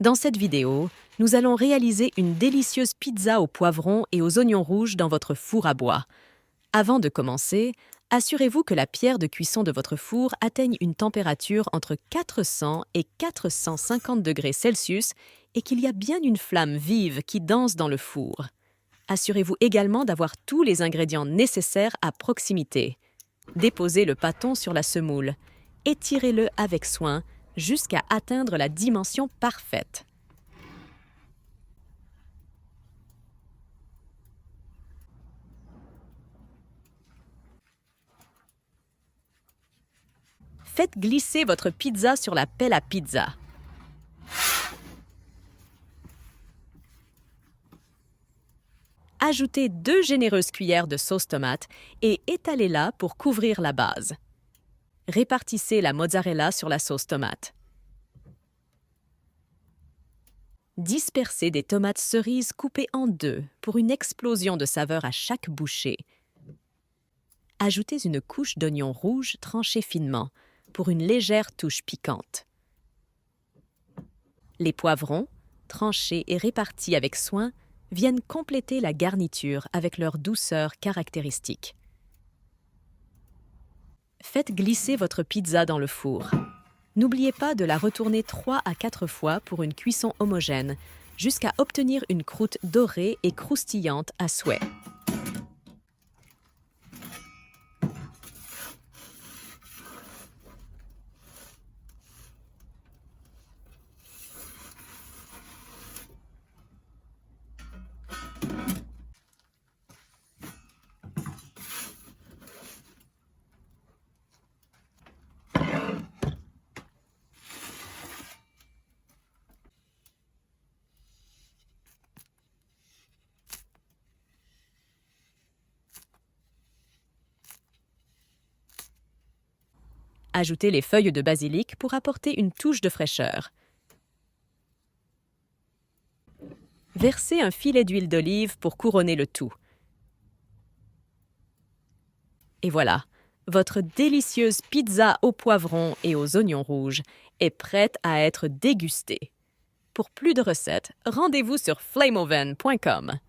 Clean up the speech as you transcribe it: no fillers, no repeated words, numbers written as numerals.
Dans cette vidéo, nous allons réaliser une délicieuse pizza aux poivrons et aux oignons rouges dans votre four à bois. Avant de commencer, assurez-vous que la pierre de cuisson de votre four atteigne une température entre 400 et 450 degrés Celsius et qu'il y a bien une flamme vive qui danse dans le four. Assurez-vous également d'avoir tous les ingrédients nécessaires à proximité. Déposez le pâton sur la semoule. Étirez-le avec soin jusqu'à atteindre la dimension parfaite. Faites glisser votre pizza sur la pelle à pizza. Ajoutez 2 généreuses cuillères de sauce tomate et étalez-la pour couvrir la base. Répartissez la mozzarella sur la sauce tomate. Dispersez des tomates cerises coupées en 2 pour une explosion de saveur à chaque bouchée. Ajoutez une couche d'oignons rouges tranchés finement pour une légère touche piquante. Les poivrons, tranchés et répartis avec soin, viennent compléter la garniture avec leur douceur caractéristique. Faites glisser votre pizza dans le four. N'oubliez pas de la retourner 3 à 4 fois pour une cuisson homogène, jusqu'à obtenir une croûte dorée et croustillante à souhait. Ajoutez les feuilles de basilic pour apporter une touche de fraîcheur. Versez un filet d'huile d'olive pour couronner le tout. Et voilà, votre délicieuse pizza aux poivrons et aux oignons rouges est prête à être dégustée. Pour plus de recettes, rendez-vous sur flameoven.com.